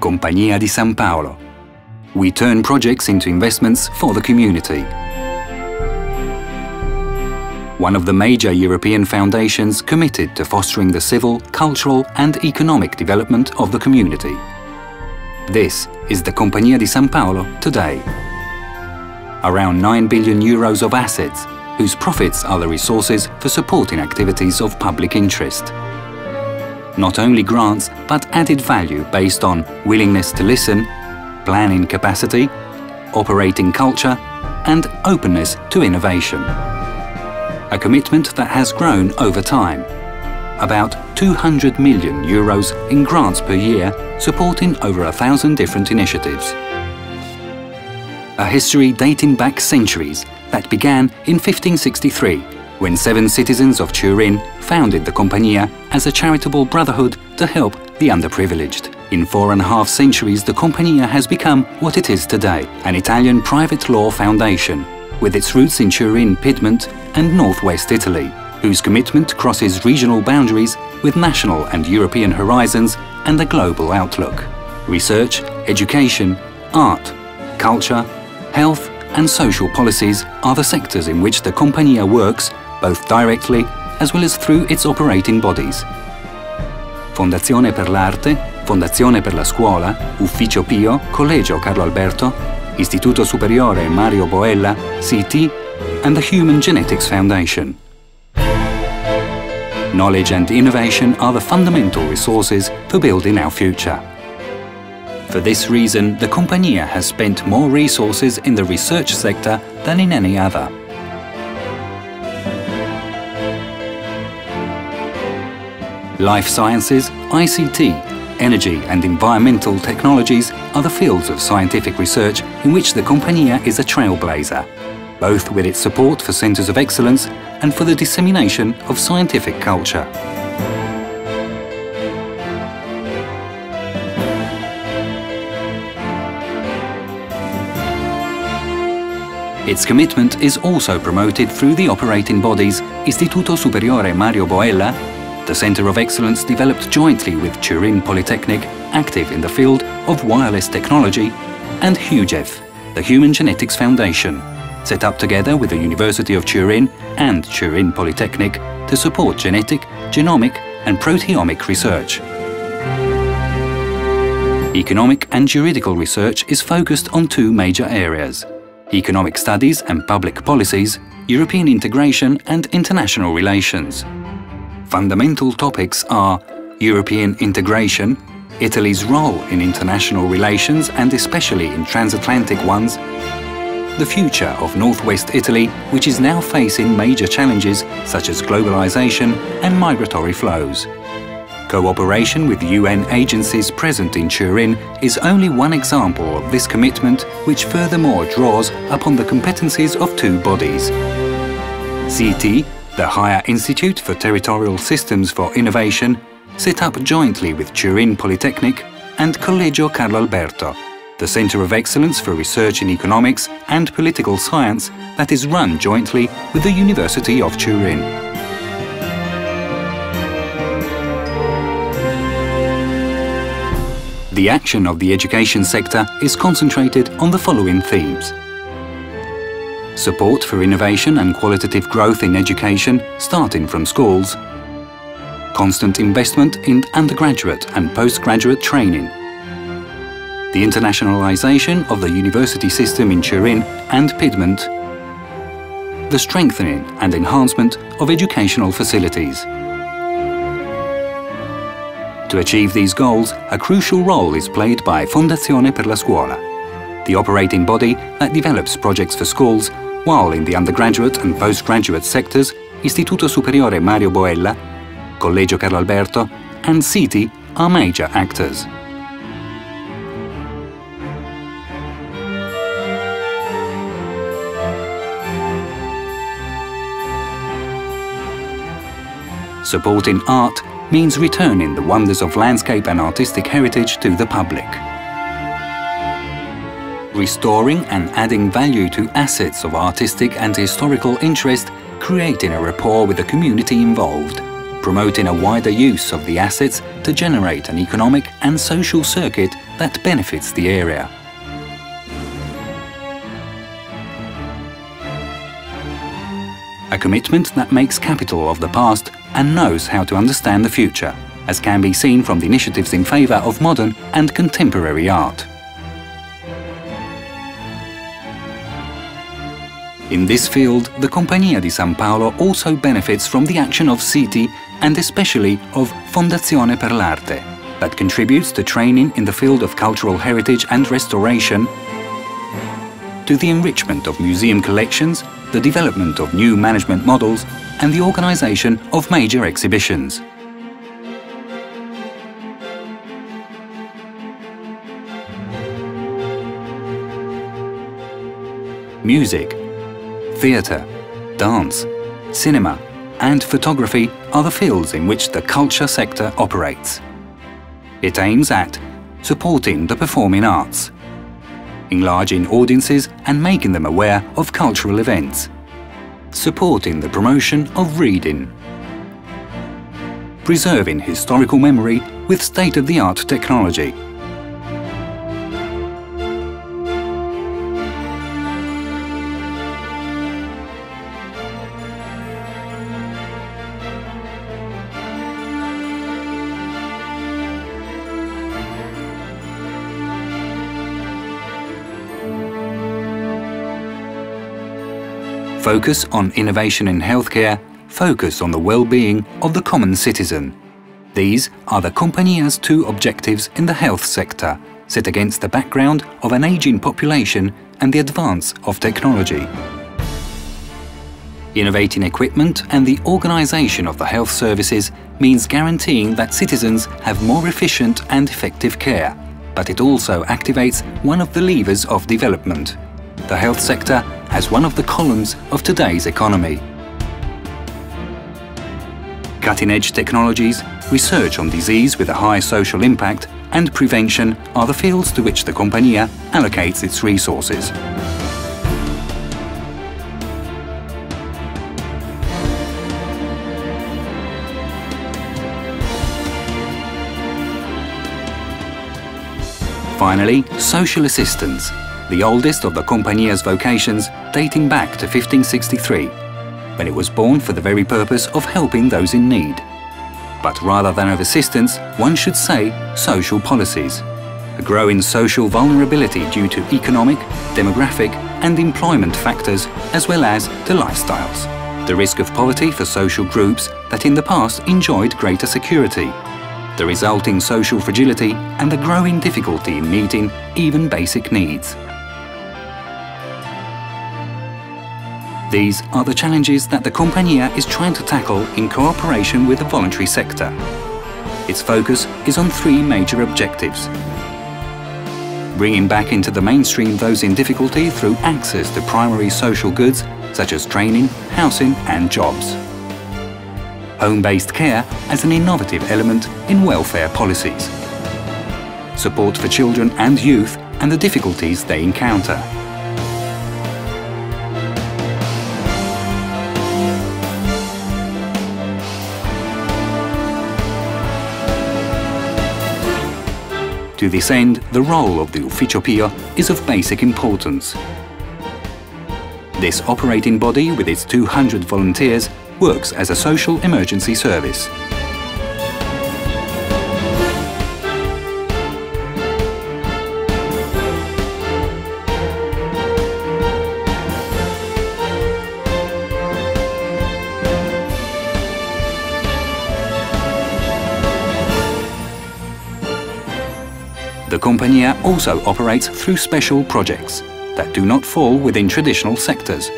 Compagnia di San Paolo. We turn projects into investments for the community. One of the major European foundations committed to fostering the civil, cultural and economic development of the community. This is the Compagnia di San Paolo today. Around 9 billion euros of assets, whose profits are the resources for supporting activities of public interest. Not only grants, but added value based on willingness to listen, planning capacity, operating culture and openness to innovation. A commitment that has grown over time. About 200 million euros in grants per year, supporting over 1,000 different initiatives. A history dating back centuries that began in 1563, when 7 citizens of Turin founded the Compagnia as a charitable brotherhood to help the underprivileged. In 4.5 centuries, the Compagnia has become what it is today, an Italian private law foundation, with its roots in Turin, Piedmont and northwest Italy, whose commitment crosses regional boundaries with national and European horizons and a global outlook. Research, education, art, culture, health and social policies are the sectors in which the Compagnia works, both directly as well as through its operating bodies. Fondazione per l'Arte, Fondazione per la Scuola, Ufficio Pio, Collegio Carlo Alberto, Istituto Superiore Mario Boella, CT, and the Human Genetics Foundation. Knowledge and innovation are the fundamental resources for building our future. For this reason, the Compagnia has spent more resources in the research sector than in any other. Life sciences, ICT, energy and environmental technologies are the fields of scientific research in which the Compagnia is a trailblazer, both with its support for centres of excellence and for the dissemination of scientific culture. Its commitment is also promoted through the operating bodies Istituto Superiore Mario Boella, the Centre of Excellence developed jointly with Turin Polytechnic, active in the field of wireless technology, and HUGEF, the Human Genetics Foundation, set up together with the University of Turin and Turin Polytechnic to support genetic, genomic and proteomic research. Economic and juridical research is focused on 2 major areas: economic studies and public policies, European integration and international relations. Fundamental topics are European integration, Italy's role in international relations and especially in transatlantic ones, the future of northwest Italy, which is now facing major challenges such as globalization and migratory flows. Cooperation with UN agencies present in Turin is only one example of this commitment, which furthermore draws upon the competencies of 2 bodies. CT, the Higher Institute for Territorial Systems for Innovation, set up jointly with Turin Polytechnic, and Collegio Carlo Alberto, the Centre of Excellence for Research in Economics and Political Science that is run jointly with the University of Turin. The action of the education sector is concentrated on the following themes: support for innovation and qualitative growth in education, starting from schools, constant investment in undergraduate and postgraduate training, the internationalization of the university system in Turin and Piedmont, the strengthening and enhancement of educational facilities. To achieve these goals, a crucial role is played by Fondazione per la Scuola, the operating body that develops projects for schools, while in the undergraduate and postgraduate sectors, Istituto Superiore Mario Boella, Collegio Carlo Alberto and CT are major actors. Supporting art means returning the wonders of landscape and artistic heritage to the public. Restoring and adding value to assets of artistic and historical interest, creating a rapport with the community involved. promoting a wider use of the assets to generate an economic and social circuit that benefits the area. A commitment that makes capital of the past and knows how to understand the future, as can be seen from the initiatives in favour of modern and contemporary art. In this field, the Compagnia di San Paolo also benefits from the action of CITI and especially of Fondazione per l'Arte, that contributes to training in the field of cultural heritage and restoration, to the enrichment of museum collections, the development of new management models and the organisation of major exhibitions. Music, theatre, dance, cinema and photography are the fields in which the culture sector operates. It aims at supporting the performing arts, enlarging audiences and making them aware of cultural events, supporting the promotion of reading, preserving historical memory with state-of-the-art technology, focus on innovation in healthcare, focus on the well-being of the common citizen. These are the Compagnia's two objectives in the health sector, set against the background of an aging population and the advance of technology. Innovating equipment and the organisation of the health services means guaranteeing that citizens have more efficient and effective care, but it also activates one of the levers of development, the health sector as one of the columns of today's economy. Cutting-edge technologies, research on disease with a high social impact and prevention are the fields to which the Compagnia allocates its resources. Finally, social assistance, the oldest of the Compagnia's vocations dating back to 1563, when it was born for the very purpose of helping those in need. But rather than of assistance, one should say social policies. A growing social vulnerability due to economic, demographic and employment factors, as well as to lifestyles. The risk of poverty for social groups that in the past enjoyed greater security. The resulting social fragility and the growing difficulty in meeting even basic needs. These are the challenges that the Compagnia is trying to tackle in cooperation with the voluntary sector. Its focus is on three major objectives: bringing back into the mainstream those in difficulty through access to primary social goods such as training, housing and jobs. Home-based care as an innovative element in welfare policies. Support for children and youth and the difficulties they encounter. To this end, the role of the Ufficio Pio is of basic importance. This operating body, with its 200 volunteers, works as a social emergency service. The Compagnia also operates through special projects that do not fall within traditional sectors,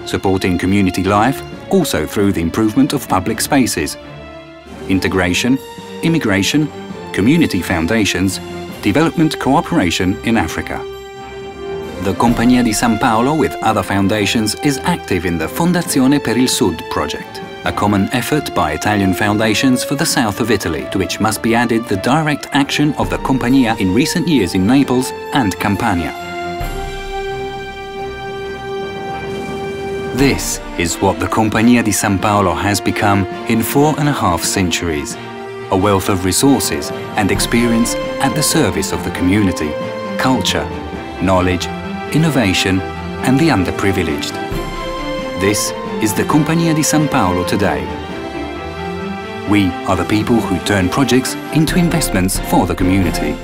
supporting community life also through the improvement of public spaces, integration, immigration, community foundations, development cooperation in Africa. The Compagnia di San Paolo, with other foundations, is active in the Fondazione per il Sud project, a common effort by Italian foundations for the south of Italy, to which must be added the direct action of the Compagnia in recent years in Naples and Campania. This is what the Compagnia di San Paolo has become in 4.5 centuries, a wealth of resources and experience at the service of the community, culture, knowledge, innovation and the underprivileged. This is the Compagnia di San Paolo today. We are the people who turn projects into investments for the community.